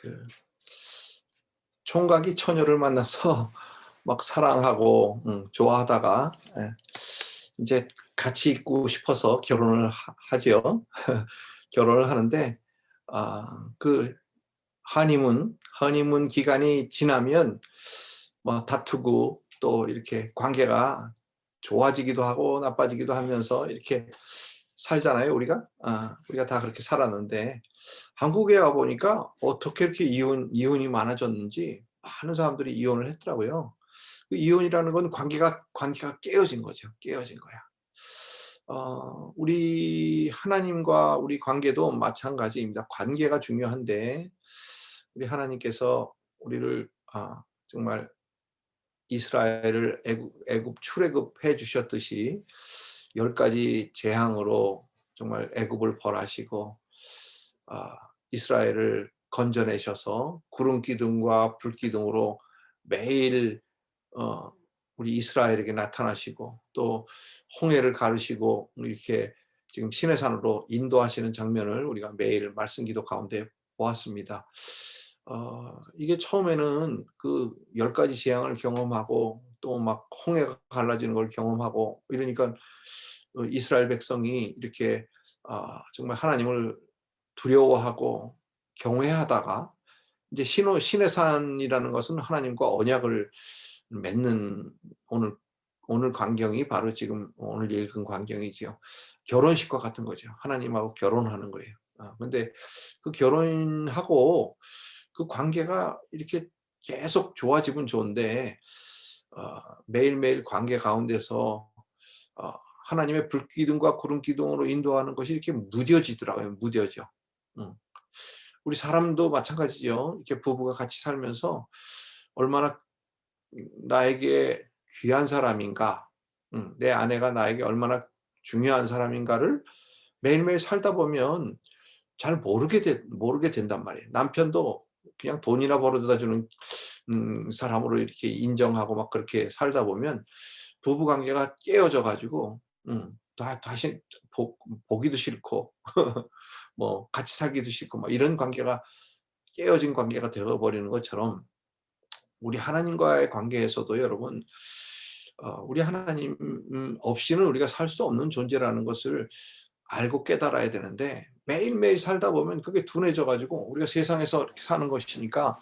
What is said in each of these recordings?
그 총각이 처녀를 만나서 막 사랑하고 좋아하다가 이제 같이 있고 싶어서 결혼을 하죠. 결혼을 하는데 그 허니문 기간이 지나면 뭐 다투고 또 이렇게 관계가 좋아지기도 하고 나빠지기도 하면서 이렇게 살잖아요, 우리가. 우리가 다 그렇게 살았는데 한국에 와 보니까 어떻게 이렇게 이혼이 많아졌는지 많은 사람들이 이혼을 했더라고요. 그 이혼이라는 건 관계가 깨어진 거죠. 깨어진 거야. 우리 하나님과 우리 관계도 마찬가지입니다. 관계가 중요한데 우리 하나님께서 우리를 정말 이스라엘을 애굽 출애굽해 주셨듯이 10가지 재앙으로 정말 애굽을 벌하시고 이스라엘을 건져내셔서 구름 기둥과 불 기둥으로 매일 우리 이스라엘에게 나타나시고 또 홍해를 가르시고 이렇게 지금 시내산으로 인도하시는 장면을 우리가 매일 말씀 기도 가운데 보았습니다. 이게 처음에는 그 10가지 재앙을 경험하고 또 막 홍해가 갈라지는 걸 경험하고 이러니까 이스라엘 백성이 이렇게 정말 하나님을 두려워하고 경외하다가 이제 시내산이라는 것은 하나님과 언약을 맺는 오늘 광경이 바로 지금 오늘 읽은 광경이지요. 결혼식과 같은 거죠. 하나님하고 결혼하는 거예요. 근데 그 결혼하고 그 관계가 이렇게 계속 좋아지면 좋은데 매일매일 관계 가운데서 어 하나님의 불기둥과 구름기둥으로 인도하는 것이 이렇게 무뎌지더라고요. 무뎌져. 음. 우리 사람도 마찬가지죠. 이렇게 부부가 같이 살면서 얼마나 나에게 귀한 사람인가, 내 아내가 나에게 얼마나 중요한 사람인가를 매일매일 살다 보면 잘 모르게 된단 말이에요. 남편도 그냥 돈이나 벌어다 주는 사람으로 이렇게 인정하고 막 그렇게 살다 보면 부부 관계가 깨어져 가지고 다시 보기도 싫고 뭐 같이 살기도 싫고 막 이런 관계가 깨어진 관계가 되어 버리는 것처럼 우리 하나님과의 관계에서도 여러분 우리 하나님 없이는 우리가 살 수 없는 존재라는 것을 알고 깨달아야 되는데 매일매일 살다 보면 그게 둔해져 가지고 우리가 세상에서 이렇게 사는 것이니까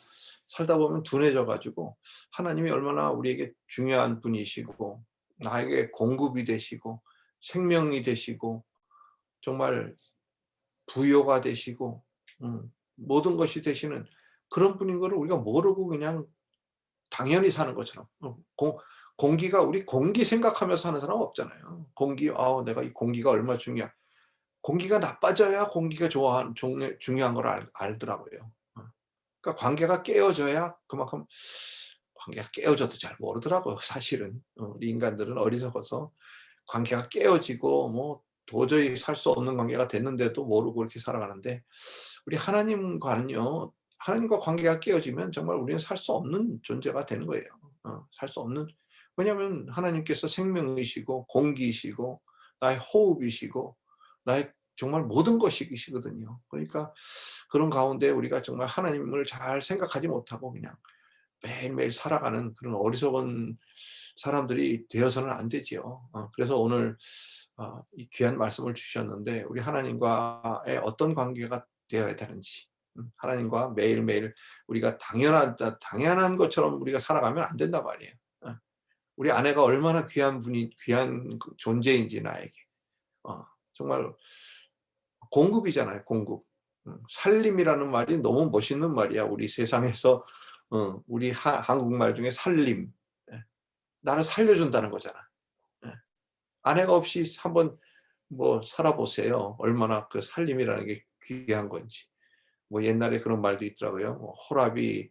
살다 보면 둔해져 가지고 하나님이 얼마나 우리에게 중요한 분이시고 나에게 공급이 되시고 생명이 되시고 정말 부요가 되시고 모든 것이 되시는 그런 분인 거를 우리가 모르고 그냥 당연히 사는 것처럼 공기가 우리 공기 생각하면서 사는 사람 없잖아요. 내가 이 공기가 얼마나 공기가 나빠져야 공기가 중요한 걸 알더라고요. 그러니까 관계가 깨어져야 그만큼 관계가 깨어져도 잘 모르더라고요. 사실은 우리 인간들은 어리석어서 관계가 깨어지고 뭐 도저히 살 수 없는 관계가 됐는데도 모르고 이렇게 살아가는데 우리 하나님과는요. 하나님과 관계가 깨어지면 정말 우리는 살 수 없는 존재가 되는 거예요. 살 수 없는 왜냐하면 하나님께서 생명이시고 공기이시고 나의 호흡이시고 나의 정말 모든 것이시거든요. 그러니까 그런 가운데 우리가 정말 하나님을 잘 생각하지 못하고 그냥 매일매일 살아가는 그런 어리석은 사람들이 되어서는 안 되지요. 그래서 오늘 이 귀한 말씀을 주셨는데 우리 하나님과의 어떤 관계가 되어야 되는지 하나님과 매일매일 우리가 당연한 것처럼 우리가 살아가면 안 된단 말이에요. 우리 아내가 얼마나 귀한 그 존재인지 나에게 정말 공급이잖아요, 공급. 살림이라는 말이 너무 멋있는 말이야. 우리 세상에서 우리 한국말 중에 살림. 예. 나를 살려준다는 거잖아. 예. 아내가 없이 한번 뭐 살아보세요. 얼마나 그 살림이라는 게 귀한 건지. 뭐 옛날에 그런 말도 있더라고요. 뭐 호랍이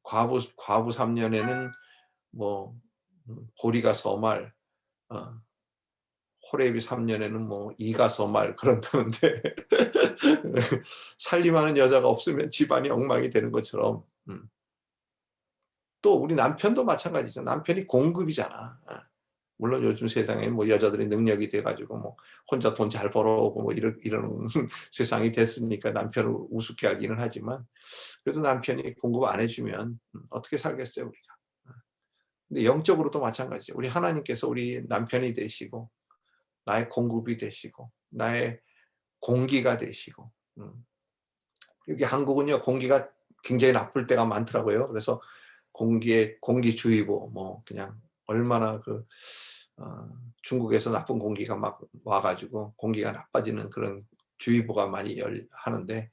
과부 3년에는 뭐 보리가 서말, 어, 호레비 3년에는 뭐 이가 서말 그런다는데 살림하는 여자가 없으면 집안이 엉망이 되는 것처럼 또 우리 남편도 마찬가지죠. 남편이 공급이잖아. 물론 요즘 세상에 뭐 여자들이 능력이 돼 가지고 뭐 혼자 돈 잘 벌어오고 뭐 이런 세상이 됐으니까 남편을 우습게 하기는 하지만, 그래도 남편이 공급 안 해 주면 어떻게 살겠어요 우리가. 근데 영적으로도 마찬가지죠. 우리 하나님께서 우리 남편이 되시고 나의 공급이 되시고 나의 공기가 되시고. 여기 한국은요 공기가 굉장히 나쁠 때가 많더라고요. 그래서 공기주의보 뭐 그냥 얼마나 중국에서 나쁜 공기가 막 와 가지고 공기가 나빠지는 그런 주의보가 많이 하는데,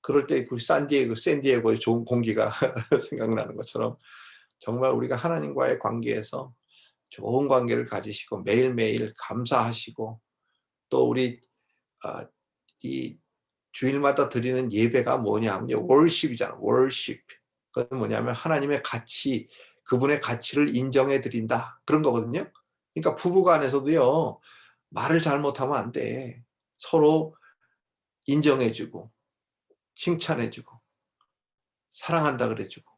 그럴 때 그 샌디에고의 좋은 공기가 생각나는 것처럼 정말 우리가 하나님과의 관계에서 좋은 관계를 가지시고 매일매일 감사하시고, 또 우리 이 주일마다 드리는 예배가 뭐냐면요, 월십이잖아. 월십. 그건 뭐냐면 하나님의 가치, 그분의 가치를 인정해 드린다, 그런 거거든요. 그러니까 부부간에서도요, 말을 잘못하면 안 돼. 서로 인정해 주고 칭찬해 주고 사랑한다 그래 주고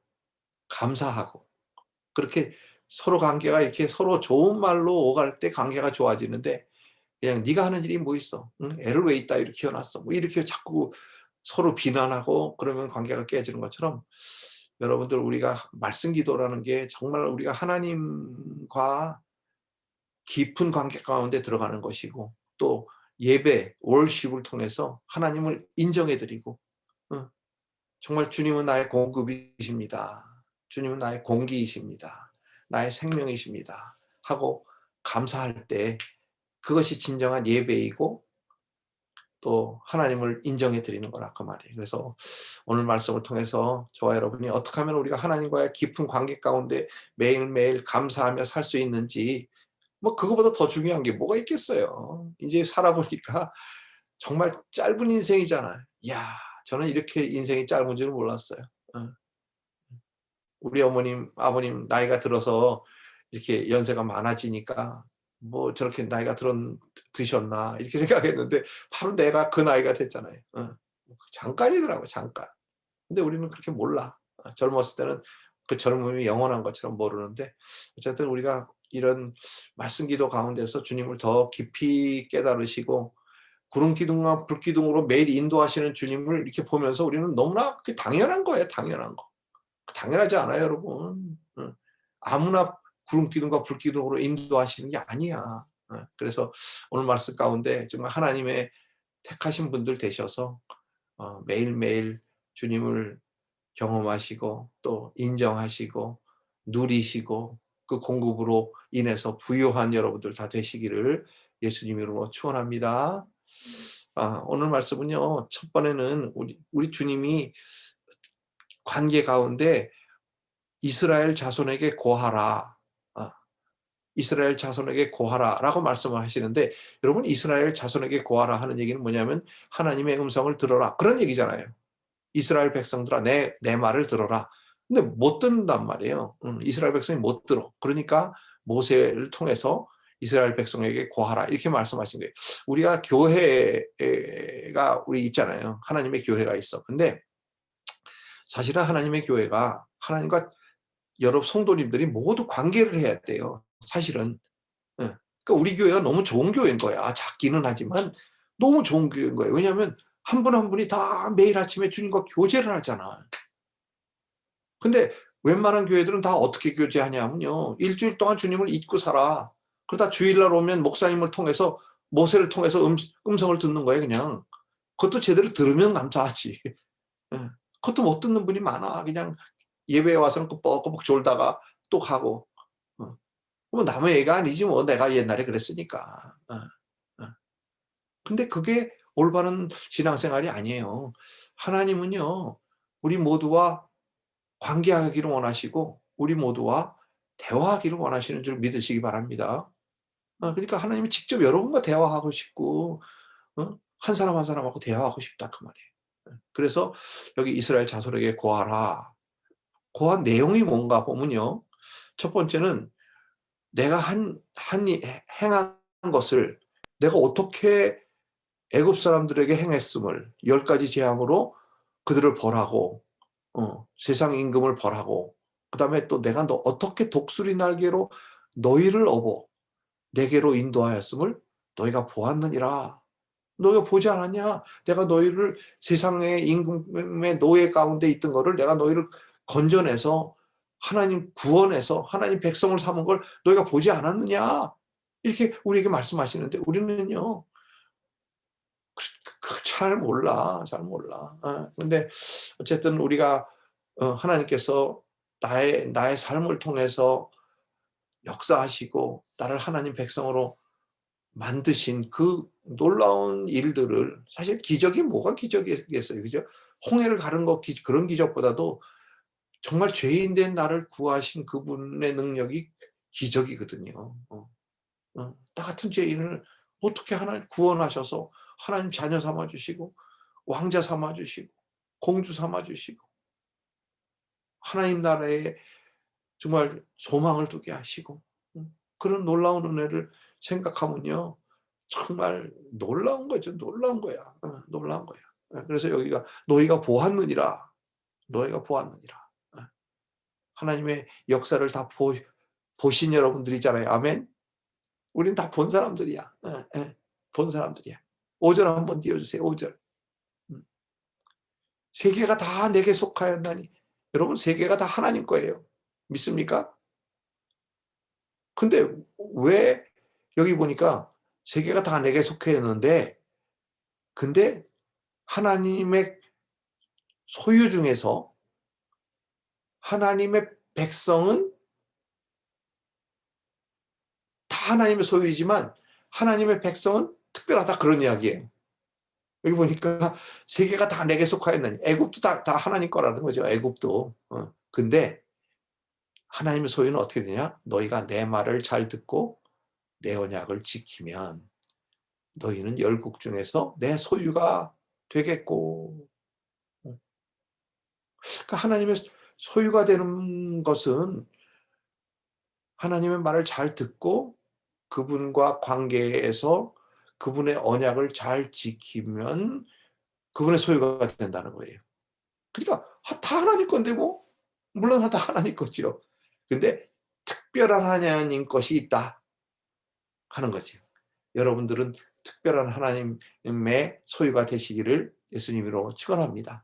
감사하고, 그렇게 서로 관계가 이렇게 서로 좋은 말로 오갈 때 관계가 좋아지는데, 그냥 "네가 하는 일이 뭐 있어? 응? 애를 왜 이따 이렇게 키워놨어?" 뭐 이렇게 자꾸 서로 비난하고 그러면 관계가 깨지는 것처럼, 여러분들 우리가 말씀 기도라는 게 정말 우리가 하나님과 깊은 관계 가운데 들어가는 것이고, 또 예배, 월십을 통해서 하나님을 인정해 드리고, 어, 정말 "주님은 나의 공급이십니다. 주님은 나의 공기이십니다. 나의 생명이십니다." 하고 감사할 때, 그것이 진정한 예배이고 또 하나님을 인정해 드리는 거라 그 말이에요. 그래서 오늘 말씀을 통해서 저와 여러분이 어떻게 하면 우리가 하나님과의 깊은 관계 가운데 매일매일 감사하며 살 수 있는지, 뭐 그거보다 더 중요한 게 뭐가 있겠어요. 이제 살아보니까 정말 짧은 인생이잖아요. 이야, 저는 이렇게 인생이 짧은 줄은 몰랐어요. 어. 우리 어머님, 아버님 나이가 들어서 이렇게 연세가 많아지니까 '뭐 저렇게 나이가 드셨나.' 이렇게 생각했는데 바로 내가 그 나이가 됐잖아요. 잠깐이더라고요, 잠깐. 근데 우리는 그렇게 몰라. 젊었을 때는 그 젊음이 영원한 것처럼 모르는데, 어쨌든 우리가 이런 말씀 기도 가운데서 주님을 더 깊이 깨달으시고 구름 기둥과 불 기둥으로 매일 인도하시는 주님을 이렇게 보면서 우리는 너무나 그게 당연한 거예요, 당연한 거. 당연하지 않아요, 여러분. 아무나 구름 기둥과 불 기둥으로 인도하시는 게 아니야. 그래서 오늘 말씀 가운데 정말 하나님의 택하신 분들 되셔서 매일매일 주님을 경험하시고 또 인정하시고 누리시고 그 공급으로 인해서 부유한 여러분들 다 되시기를 예수님 이름으로 축원합니다. 오늘 말씀은요, 첫 번에는 우리 주님이 관계 가운데 "이스라엘 자손에게 고하라. 어, 이스라엘 자손에게 고하라."라고 말씀을 하시는데, 여러분 이스라엘 자손에게 고하라 하는 얘기는 뭐냐면 하나님의 음성을 들어라, 그런 얘기잖아요. "이스라엘 백성들아 내 말을 들어라." 근데 못 듣는단 말이에요. 이스라엘 백성이 못 들어. 그러니까 모세를 통해서 "이스라엘 백성에게 고하라." 이렇게 말씀하신 거예요. 우리가 교회가 우리 있잖아요. 하나님의 교회가 있어. 근데 사실은 하나님의 교회가 하나님과 여러 성도님들이 모두 관계를 해야 돼요, 사실은. 예. 그러니까 우리 교회가 너무 좋은 교회인 거야. 작기는 하지만 너무 좋은 교회인 거예요. 왜냐하면 한 분 한 분이 다 매일 아침에 주님과 교제를 하잖아. 근데 웬만한 교회들은 다 어떻게 교제하냐면요, 일주일 동안 주님을 잊고 살아. 그러다 주일날 오면 목사님을 통해서, 모세를 통해서 음성을 듣는 거예요, 그냥. 그것도 제대로 들으면 감사하지. 예. 그것도 못 듣는 분이 많아. 그냥 예배에 와서는 꾸벅꾸벅 졸다가 또 가고. 뭐 남의 얘기가 아니지 뭐, 내가 옛날에 그랬으니까. 어. 근데 그게 올바른 신앙생활이 아니에요. 하나님은요, 우리 모두와 관계하기를 원하시고 우리 모두와 대화하기를 원하시는 줄 믿으시기 바랍니다. 그러니까 하나님이 직접 여러분과 대화하고 싶고, 한 사람 한 사람하고 대화하고 싶다 그 말이에요. 그래서 여기 "이스라엘 자손에게 고하라." 고한 내용이 뭔가 보면요, 첫 번째는 내가 행한 것을, 내가 어떻게 애굽 사람들에게 행했음을 10가지 재앙으로 그들을 벌하고, 세상 임금을 벌하고, 그다음에 또 내가 너 어떻게 독수리 날개로 너희를 업어 내게로 인도하였음을 너희가 보았느니라. 너희가 보지 않았냐? 내가 너희를 세상의 임금의 노예 가운데 있던 거를 내가 너희를 건져내서 하나님 구원해서 하나님 백성을 삼은 걸 너희가 보지 않았느냐? 이렇게 우리에게 말씀하시는데 우리는요, 잘 몰라. 잘 몰라. 근데 어쨌든 우리가 하나님께서 나의 삶을 통해서 역사하시고 나를 하나님 백성으로 만드신 그 놀라운 일들을, 사실 기적이 뭐가 기적이겠어요, 그죠? 홍해를 가른 거 그런 기적보다도 정말 죄인된 나를 구하신 그분의 능력이 기적이거든요. 나 같은 죄인을 어떻게 하나님 구원하셔서 하나님 자녀 삼아 주시고 왕자 삼아 주시고 공주 삼아 주시고 하나님 나라에 정말 소망을 두게 하시고, 그런 놀라운 은혜를 생각하면요, 정말 놀라운 거죠. 놀라운 거야. 놀라운 거야. 그래서 여기가 너희가 보았느니라. 너희가 보았느니라. 하나님의 역사를 다 보신 여러분들이잖아요. 아멘. 우리는 다 본 사람들이야. 본 사람들이야. 5절 한번 띄워주세요. 5절. 세계가 다 내게 속하였나니. 여러분, 세계가 다 하나님 거예요. 믿습니까? 근데 왜 여기 보니까 세계가 다 내게 속했는데, 근데 하나님의 소유 중에서 하나님의 백성은 다 하나님의 소유이지만 하나님의 백성은 특별하다, 그런 이야기예요. 여기 보니까 세계가 다 내게 속하였나니, 애굽도 다 하나님 거라는 거죠. 애굽도. 근데 하나님의 소유는 어떻게 되냐? 너희가 내 말을 잘 듣고 내 언약을 지키면 너희는 열국 중에서 내 소유가 되겠고. 그러니까 하나님의 소유가 되는 것은 하나님의 말을 잘 듣고 그분과 관계에서 그분의 언약을 잘 지키면 그분의 소유가 된다는 거예요. 그러니까 다 하나님 건데 뭐. 물론 다 하나님 거죠. 근데 특별한 하나님 것이 있다 하는 거죠. 여러분들은 특별한 하나님의 소유가 되시기를 예수님으로 축원합니다.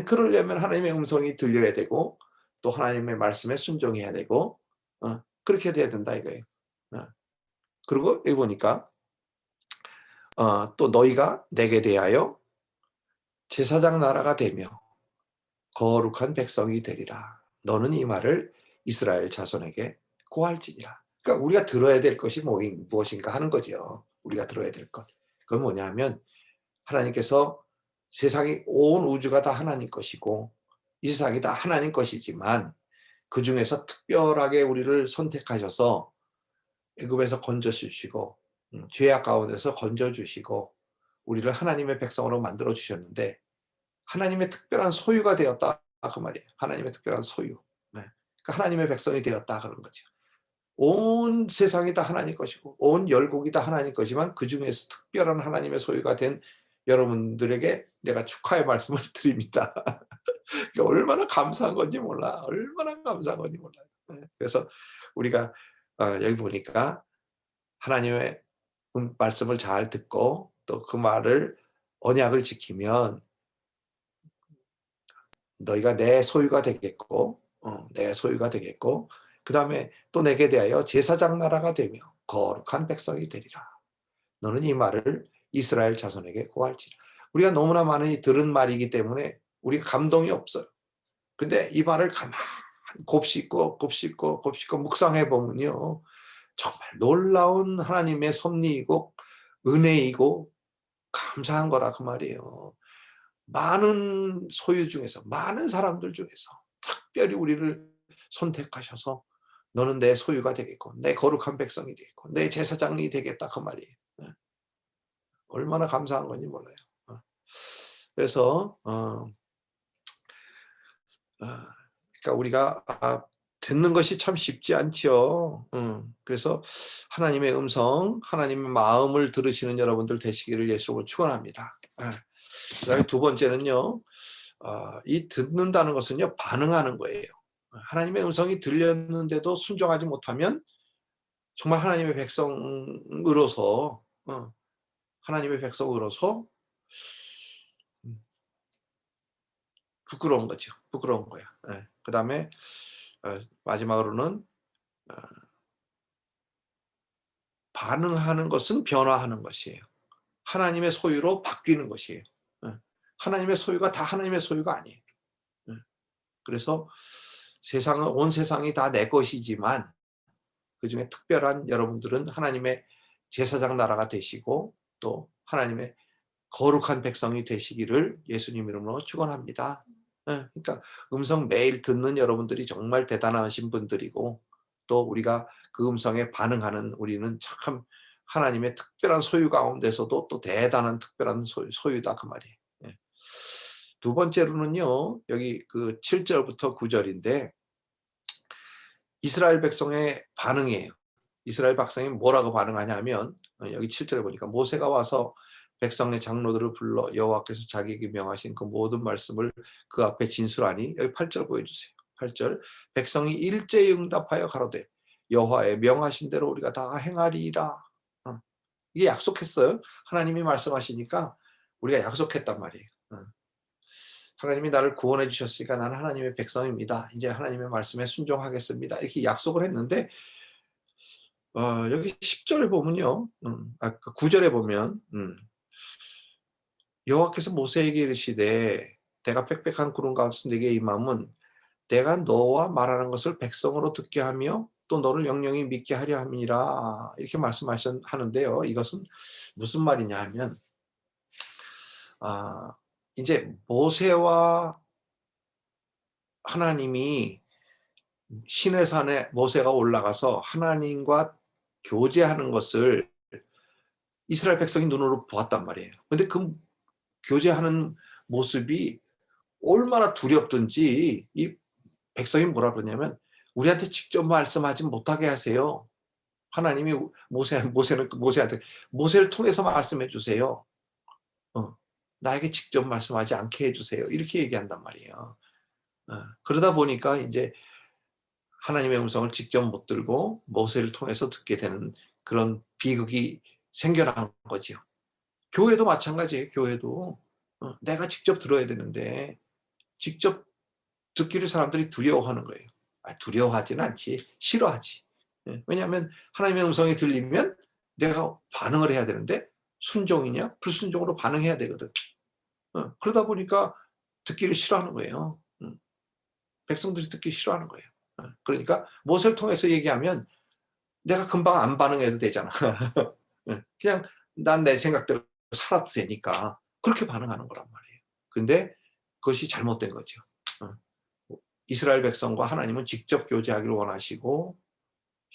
그러려면 하나님의 음성이 들려야 되고 또 하나님의 말씀에 순종해야 되고 그렇게 돼야 된다 이거예요. 그리고 여기 보니까 또 너희가 내게 대하여 제사장 나라가 되며 거룩한 백성이 되리라. 너는 이 말을 이스라엘 자손에게 고할지니라. 그러니까 우리가 들어야 될 것이 무엇인가 하는 거죠. 우리가 들어야 될 것. 그건 뭐냐면 하나님께서 세상이 온 우주가 다 하나님 것이고 이 세상이 다 하나님 것이지만 그중에서 특별하게 우리를 선택하셔서 애굽에서 건져주시고 죄악 가운데서 건져주시고 우리를 하나님의 백성으로 만들어 주셨는데 하나님의 특별한 소유가 되었다 그 말이에요. 하나님의 특별한 소유. 그러니까 하나님의 백성이 되었다 그런 거죠. 온 세상이 다 하나님 것이고 온 열국이 다 하나님 것이지만 그중에서 특별한 하나님의 소유가 된 여러분들에게 내가 축하의 말씀을 드립니다. 얼마나 감사한 건지 몰라. 얼마나 감사한 건지 몰라요. 그래서 우리가 여기 보니까 하나님의 말씀을 잘 듣고 또 그 말을 언약을 지키면 너희가 내 소유가 되겠고 내 소유가 되겠고 그 다음에 또 내게 대하여 제사장 나라가 되며 거룩한 백성이 되리라. 너는 이 말을 이스라엘 자손에게 고할지라. 우리가 너무나 많이 들은 말이기 때문에 우리가 감동이 없어요. 근데 이 말을 가만히 곱씹고 묵상해 보면요, 정말 놀라운 하나님의 섭리이고 은혜이고 감사한 거라 그 말이에요. 많은 소유 중에서 많은 사람들 중에서 특별히 우리를 선택하셔서 너는 내 소유가 되겠고 내 거룩한 백성이 되겠고 내 제사장이 되겠다 그 말이에요. 얼마나 감사한 건지 몰라요. 그래서 그러니까 우리가 듣는 것이 참 쉽지 않죠. 그래서 하나님의 음성, 하나님의 마음을 들으시는 여러분들 되시기를 예수로 축원합니다. 그다음에 두 번째는요, 이 듣는다는 것은요 반응하는 거예요. 하나님의 음성이 들렸는데도 순종하지 못하면 정말 하나님의 백성으로서 하나님의 백성으로서 음 부끄러운 거죠. 부끄러운 거야. 예. 그다음에 마지막으로는 어 반응하는 것은 변화하는 것이에요. 하나님의 소유로 바뀌는 것이에요. 예. 하나님의 소유가 다 하나님의 소유가 아니에요. 예. 그래서 세상은 온 세상이 다 내 것이지만 그중에 특별한 여러분들은 하나님의 제사장 나라가 되시고 또 하나님의 거룩한 백성이 되시기를 예수님 이름으로 축원합니다. 예. 그러니까 음성 매일 듣는 여러분들이 정말 대단하신 분들이고 또 우리가 그 음성에 반응하는 우리는 참 하나님의 특별한 소유 가운데서도 또 대단한 특별한 소유다 그 말이에요. 예. 두 번째로는요. 여기 그 7 절부터 9 절인데 이스라엘 백성의 반응이에요. 이스라엘 백성이 뭐라고 반응하냐면 여기 7 절에 보니까 모세가 와서 백성의 장로들을 불러 여호와께서 자기에게 명하신 그 모든 말씀을 그 앞에 진술하니 여기 8절 보여주세요. 8 절 백성이 일제히 응답하여 가로되 여호와의 명하신 대로 우리가 다 행하리이다. 이게 약속했어요. 하나님이 말씀하시니까 우리가 약속했단 말이에요. 하나님이 나를 구원해 주셨으니까 나는 하나님의 백성입니다. 이제 하나님의 말씀에 순종하겠습니다. 이렇게 약속을 했는데 여기 10 절에 보면요. 9 절에 보면 여호와께서 모세에게 이르시되 내가 빽빽한 구름 가운데서 네게 임함은 내가 너와 말하는 것을 백성으로 듣게 하며 또 너를 영영히 믿게 하려 함이라 이렇게 하는데요. 이것은 무슨 말이냐 하면 아 이제 모세와 하나님이 시내산에 모세가 올라가서 하나님과 교제하는 것을 이스라엘 백성이 눈으로 보았단 말이에요. 근데 그 교제하는 모습이 얼마나 두렵든지 이 백성이 뭐라 그러냐면 "우리한테 직접 말씀하지 못하게 하세요." 하나님이 모세는 모세한테 "모세를 통해서 말씀해 주세요. 나에게 직접 말씀하지 않게 해 주세요." 이렇게 얘기한단 말이에요. 그러다 보니까 인제 하나님의 음성을 직접 못 들고 모세를 통해서 듣게 되는 그런 비극이 생겨난 거지요. 교회도 마찬가지예요, 교회도. 내가 직접 들어야 되는데 직접 듣기를 사람들이 두려워하는 거예요. 두려워하지는 않지. 싫어하지. 예. 왜냐하면 하나님의 음성이 들리면 내가 반응을 해야 되는데 순종이냐 불순종으로 반응해야 되거든. 그러다 보니까 듣기를 싫어하는 거예요. 백성들이 듣기 싫어하는 거예요. 그러니까 모세를 통해서 얘기하면 내가 금방 안 반응해도 되잖아. 예. 그냥 난 내 생각대로 살아도 되니까 그렇게 반응하는 거란 말이에요. 근데 그것이 잘못된 거죠. 어. 이스라엘 백성과 하나님은 직접 교제하기를 원하시고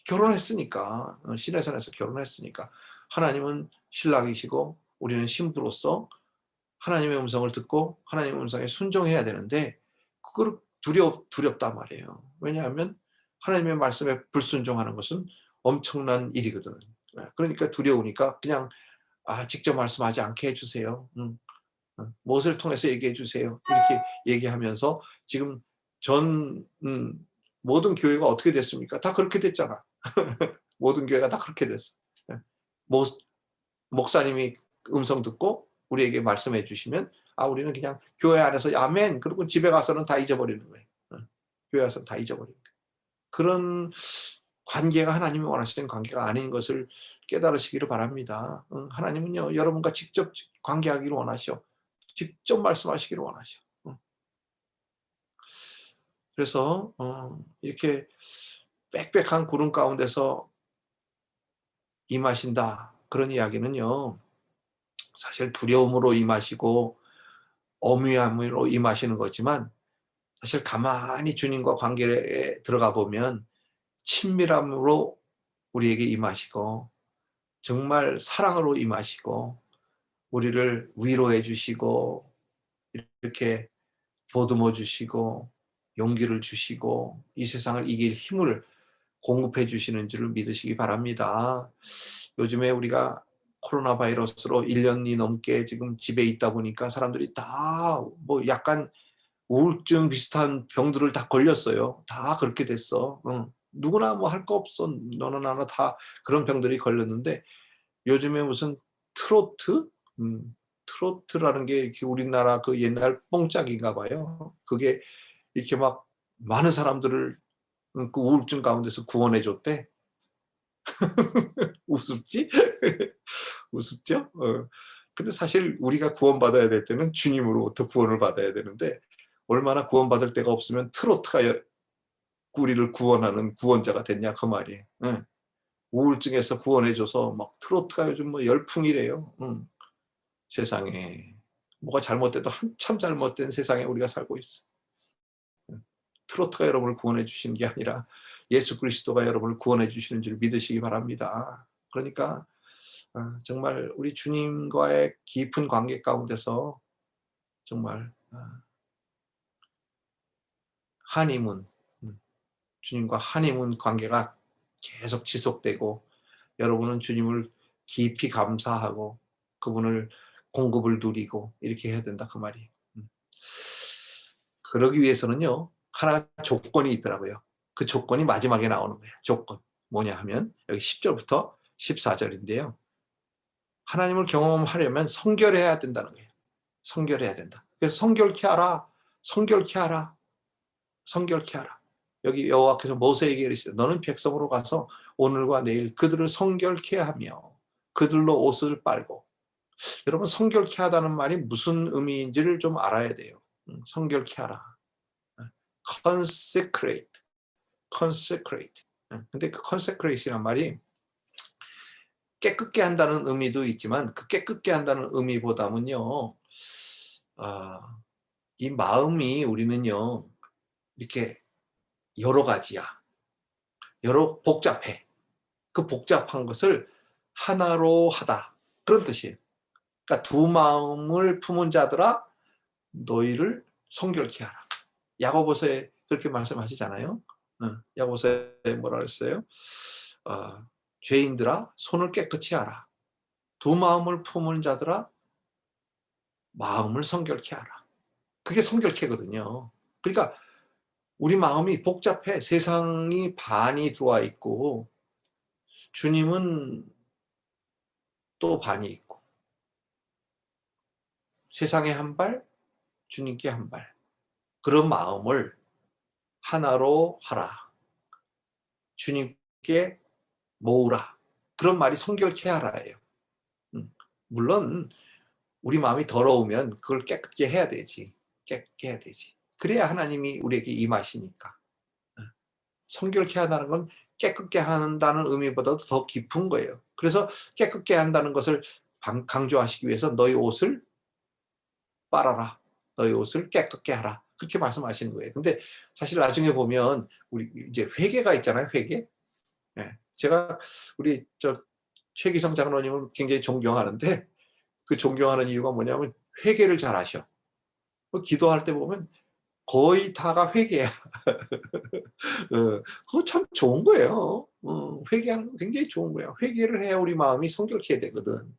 결혼했으니까 시내산에서 결혼했으니까 하나님은 신랑이시고 우리는 신부로서 하나님의 음성을 듣고 하나님의 음성에 순종해야 되는데 그거를 두렵단 말이에요. 왜냐하면 하나님의 말씀에 불순종하는 것은 엄청난 일이거든. 그러니까 두려우니까 그냥 직접 말씀하지 않게 해 주세요. 무엇을 통해서 얘기해 주세요. 이렇게 얘기하면서 지금 전 모든 교회가 어떻게 됐습니까? 다 그렇게 됐잖아. 모든 교회가 다 그렇게 됐어. 예. 모 목사님이 음성 듣고 우리에게 말씀해 주시면 우리는 그냥 교회 안에서 아멘 그러고 집에 가서는 다 잊어버리는 거예요. 교회 와서는 다 잊어버리는 거예요. 그런 관계가 하나님이 원하시는 관계가 아닌 것을 깨달으시기를 바랍니다. 하나님은요 여러분과 직접 관계하기를 원하셔. 직접 말씀하시기를 원하셔. 그래서 이렇게 빽빽한 구름 가운데서 임하신다. 그런 이야기는요. 사실 두려움으로 임하시고 엄위함으로 임하시는 거지만 사실 가만히 주님과 관계에 들어가 보면 친밀함으로 우리에게 임하시고 정말 사랑으로 임하시고 우리를 위로해 주시고 이렇게 보듬어 주시고 용기를 주시고 이 세상을 이길 힘을 공급해 주시는 줄을 믿으시기 바랍니다. 요즘에 우리가 코로나 바이러스로 1 년이 넘게 지금 집에 있다 보니까 사람들이 다 뭐 약간 우울증 비슷한 병들을 다 걸렸어요. 다 그렇게 됐어. 누구나 뭐 할 거 없어. 너나 나나 다 그런 병들이 걸렸는데 요즘에 무슨 트로트? 트로트라는 게 이렇게 우리나라 그 옛날 뽕짝인가 봐요. 그게 이렇게 막 많은 사람들을 그 우울증 가운데서 구원해 줬대. 우습지? 우습죠? 근데 사실 우리가 구원받아야 될 때는 주님으로부터 구원을 받아야 되는데 얼마나 구원받을 데가 없으면 트로트가 우리를 구원하는 구원자가 됐냐 그 말이에요. 예. 우울증에서 구원해줘서 막 트로트가 요즘 뭐 열풍이래요. 세상에 뭐가 잘못돼도 한참 잘못된 세상에 우리가 살고 있어. 트로트가 여러분을 구원해 주시는 게 아니라 예수 그리스도가 여러분을 구원해 주시는 줄 믿으시기 바랍니다. 그러니까 정말 우리 주님과의 깊은 관계 가운데서 정말 한임은 주님과 한임은 관계가 계속 지속되고 여러분은 주님을 깊이 감사하고 그분을 공급을 누리고 이렇게 해야 된다 그 말이에요. 그러기 위해서는요 하나 조건이 있더라고요. 그 조건이 마지막에 나오는 거예요. 조건 뭐냐 하면 여기 10절부터 14절인데요. 하나님을 경험하려면 성결해야 된다는 거예요. 성결해야 된다. 그래서 성결케 하라. 성결케 하라. 성결케 하라. 여기 여호와께서 모세에게 이르시되 너는 백성으로 가서 오늘과 내일 그들을 성결케 하며 그들로 옷을 빨고 여러분 성결케 하다는 말이 무슨 의미인지를 좀 알아야 돼요. 성결케 하라. consecrate. consecrate. 근데 그 consecrate이란 말이 깨끗게 한다는 의미도 있지만 그 깨끗게 한다는 의미보다는요. 이 마음이 우리는요. 이렇게 여러 가지야. 여러 복잡해. 그 복잡한 것을 하나로 하다. 그런 뜻이에요. 그러니까 두 마음을 품은 자들아 너희를 성결케 하라. 야고보서에 그렇게 말씀하시잖아요. 야고보서에 뭐라 그랬어요? 죄인들아 손을 깨끗이 하라. 두 마음을 품은 자들아 마음을 성결케 하라. 그게 성결케거든요. 그러니까 우리 마음이 복잡해. 세상이 반이 들어와 있고 주님은 또 반이 있고 세상에 한 발, 주님께 한 발. 그런 마음을 하나로 하라. 주님께 모으라. 그런 말이 성결케 하라예요. 물론 우리 마음이 더러우면 그걸 깨끗게 해야 되지. 깨끗게 해야 되지. 그래야 하나님이 우리에게 임하시니까. 성결케 한다는 건 깨끗게 한다는 의미보다도 더 깊은 거예요. 그래서 깨끗게 한다는 것을 강조하시기 위해서 너희 옷을 빨아라. 너희 옷을 깨끗게 하라. 그렇게 말씀하시는 거예요. 근데 사실 나중에 보면 우리 이제 회개가 있잖아요. 회개. 네. 제가 우리 최기성 장로님을 굉장히 존경하는데 그 존경하는 이유가 뭐냐면 회개를 잘 하셔. 기도할 때 보면 거의 다가 회개야. 그거 참 좋은 거예요. 회개하는 거 굉장히 좋은 거예요. 회개를 해야 우리 마음이 성결케 되거든.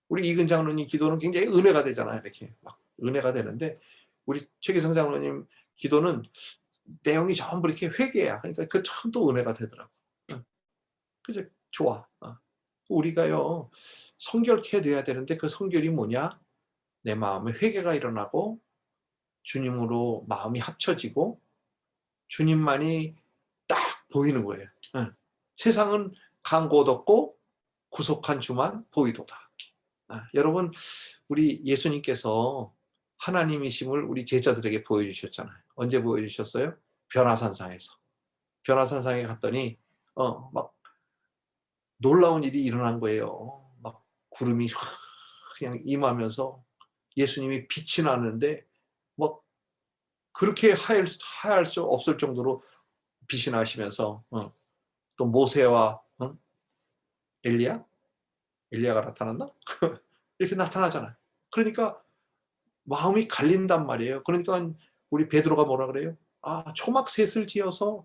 우리 이근 장로님 기도는 굉장히 은혜가 되잖아요. 이렇게 막 은혜가 되는데 우리 최기성 장로님 기도는 내용이 전부 이렇게 회개야. 그러니까 그 참 또 은혜가 되더라고. 그죠? 좋아. 우리가요 성결케 돼야 되는데 그 성결이 뭐냐? 내 마음에 회개가 일어나고 주님으로 마음이 합쳐지고 주님만이 딱 보이는 거예요. 세상은 간 곳 없고 구속한 주만 보이도다. 여러분 우리 예수님께서 하나님이심을 우리 제자들에게 보여주셨잖아요. 언제 보여주셨어요? 변화산상에서. 변화산상에 갔더니 막 놀라운 일이 일어난 거예요. 막 구름이 그냥 임하면서 예수님이 빛이 나는데 막 그렇게 하얄 수 없을 정도로 빛이 나시면서 또 모세와 엘리야? 엘리야가 나타났나? 이렇게 나타나잖아요. 그러니까 마음이 갈린단 말이에요. 그러니까 우리 베드로가 뭐라 그래요? 초막셋을 지어서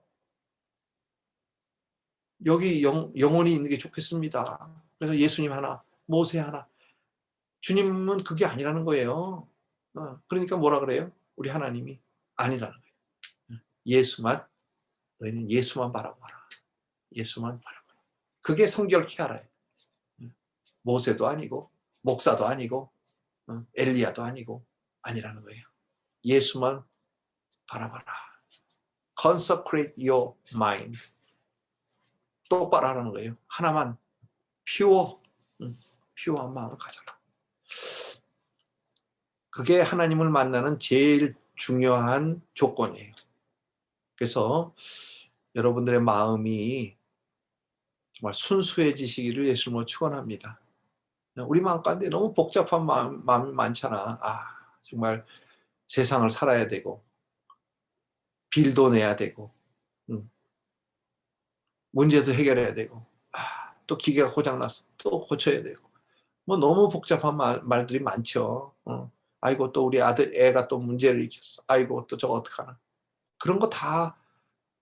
여기 영혼이 있는 게 좋겠습니다. 그래서 예수님 하나, 모세 하나. 주님은 그게 아니라는 거예요. 그러니까 뭐라 그래요? 우리 하나님이 아니라는 거예요. 예수만 너희는 예수만 바라봐라. 예수만 바라봐라. 그게 성결케 하라. 모세도 아니고 목사도 아니고 엘리야도 아니고 아니라는 거예요. 예수만 바라봐라. Consecrate your mind. 똑바로 하라는 거예요. 하나만 피오한 마음을 가져라. 그게 하나님을 만나는 제일 중요한 조건이에요. 그래서 여러분들의 마음이 정말 순수해지시기를 예수님으로 축원합니다. 우리 마음 가운데 너무 복잡한 마음이 많잖아. 정말 세상을 살아야 되고 빌도 내야 되고 문제도 해결해야 되고 또 기계가 고장났어. 또 고쳐야 되고 뭐 너무 복잡한 말들이 많죠. 아이고 또 우리 애가 또 문제를 일으켰어. 아이고 또 저거 어떡하나. 그런 거 다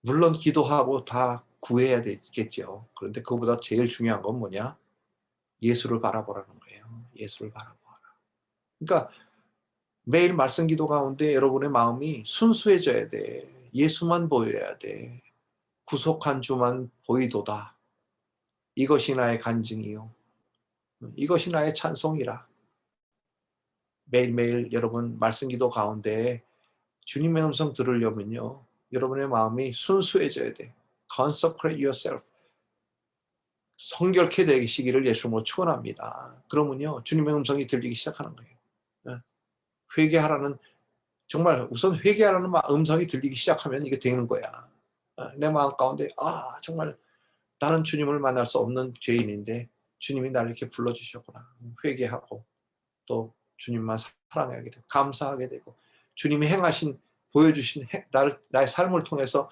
물론 기도하고 다 구해야 되겠죠. 그런데 그거보다 제일 중요한 건 뭐냐? 예수를 바라보라는 거예요. 예수를 바라보라. 그러니까 매일 말씀 기도 가운데 여러분의 마음이 순수해져야 돼. 예수만 보여야 돼. 구속한 주만 보이도다. 이것이 나의 간증이요. 이것이 나의 찬송이라. 매일매일 여러분 말씀 기도 가운데 주님의 음성 들으려면요. 여러분의 마음이 순수해져야 돼. Consecrate yourself. 성결케 되시기를 예수님으로 축원합니다. 그러면요. 주님의 음성이 들리기 시작하는 거예요. 회개하라는 정말 우선 회개하라는 음성이 들리기 시작하면 이게 되는 거야. 내 마음 가운데 정말 나는 주님을 만날 수 없는 죄인인데 주님이 나를 이렇게 불러주셨구나. 회개하고 또 주님만 사랑하게 되고 감사하게 되고 주님이 행하신 보여주신 나의 삶을 통해서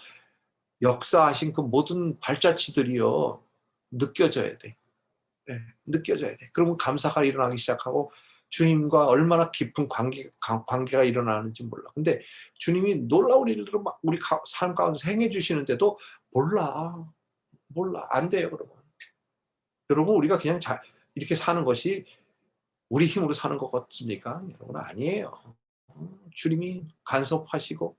역사하신 그 모든 발자취들이요 느껴져야 돼. 느껴져야 돼. 그러면 감사가 일어나기 시작하고 주님과 얼마나 깊은 관계가 일어나는지 몰라. 근데 주님이 놀라운 일들을 막 우리 삶 가운데서 행해 주시는데도 몰라. 안 돼요, 여러분. 여러분 우리가 그냥 이렇게 사는 것이 우리 힘으로 사는 것 같습니까? 여러분 아니에요. 주님이 간섭하시고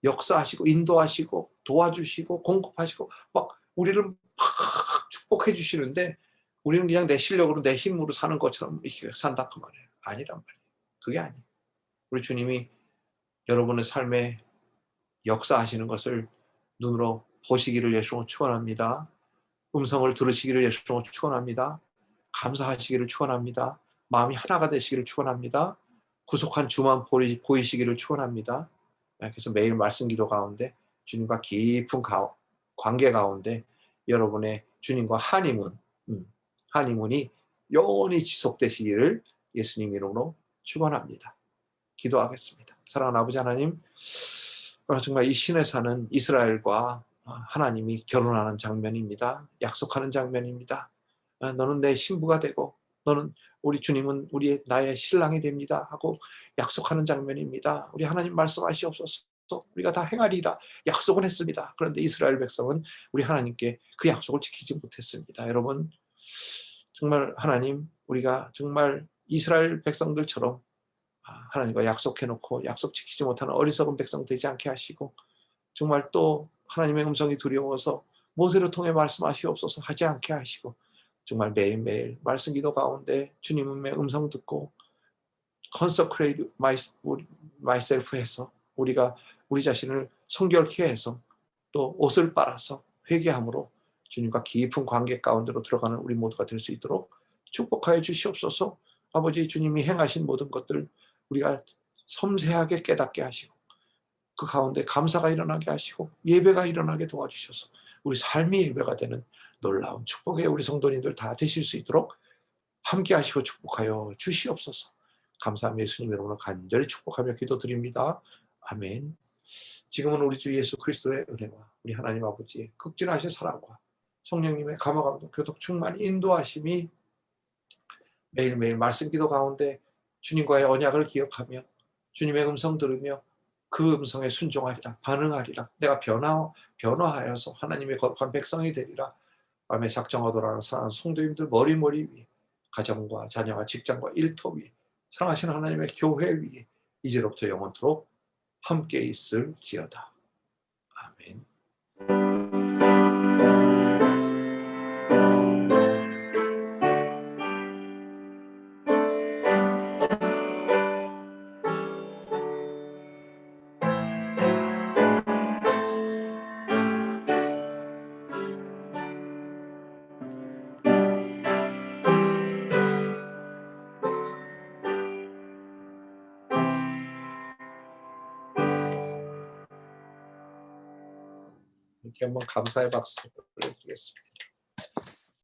역사하시고 인도하시고 도와주시고 공급하시고 막 우리를 막 축복해 주시는데 우리는 그냥 내 실력으로 내 힘으로 사는 것처럼 이렇게 산다 그 말이에요. 아니란 말이에요. 그게 아니에요. 우리 주님이 여러분의 삶에 역사하시는 것을 눈으로 보시기를 예수로 축원합니다. 음성을 들으시기를 예수로 축원합니다. 감사하시기를 축원합니다. 마음이 하나가 되시기를 축원합니다. 구속한 주만 보이시기를 축원합니다. 그래서 매일 말씀 기도 가운데 주님과 깊은 관계 가운데 여러분의 주님과 한의문이 영원히 지속되시기를 예수님 이름으로 축원합니다. 기도하겠습니다. 사랑하는 아버지 하나님, 정말 이 신에 사는 이스라엘과 하나님이 결혼하는 장면입니다. 약속하는 장면입니다. 너는 내 신부가 되고 너는 우리 주님은 나의 신랑이 됩니다 하고 약속하는 장면입니다. 우리 하나님 말씀하시옵소서. 우리가 다 행하리라 약속은 했습니다. 그런데 이스라엘 백성은 우리 하나님께 그 약속을 지키지 못했습니다. 여러분 정말 하나님 우리가 정말 이스라엘 백성들처럼 하나님과 약속해놓고 약속 지키지 못하는 어리석은 백성 되지 않게 하시고 정말 또 하나님의 음성이 두려워서 모세를 통해 말씀하시옵소서 하지 않게 하시고 정말 매일매일 말씀 기도 가운데 주님의 음성 듣고 consecrate myself 해서 우리가 우리 자신을 성결케 해서 또 옷을 빨아서 회개함으로 주님과 깊은 관계 가운데로 들어가는 우리 모두가 될 수 있도록 축복하여 주시옵소서. 아버지 주님이 행하신 모든 것들 우리가 섬세하게 깨닫게 하시고 그 가운데 감사가 일어나게 하시고 예배가 일어나게 도와주셔서 우리 삶이 예배가 되는 놀라운 축복의 우리 성도님들 다 되실 수 있도록 함께 하시고 축복하여 주시옵소서. 감사하며 예수님 이름으로 간절히 축복하며 기도드립니다. 아멘. 지금은 우리 주 예수 그리스도의 은혜와 우리 하나님 아버지의 극진하신 사랑과 성령님의 감화감동 교독 충만히 인도하심이 매일매일 말씀 기도 가운데 주님과의 언약을 기억하며 주님의 음성 들으며 그 음성에 순종하리라 반응하리라 내가 변화하여서 하나님의 거룩한 백성이 되리라. 밤에 작정하고 돌아가는 사랑하는 성도님들 머리 위에 가정과 자녀와 직장과 일터 위에 사랑하시는 하나님의 교회 위에 이제로부터 영원토록 함께 있을지어다. 아멘. 이렇게 한번 감사의 박수 보내드리겠습니다.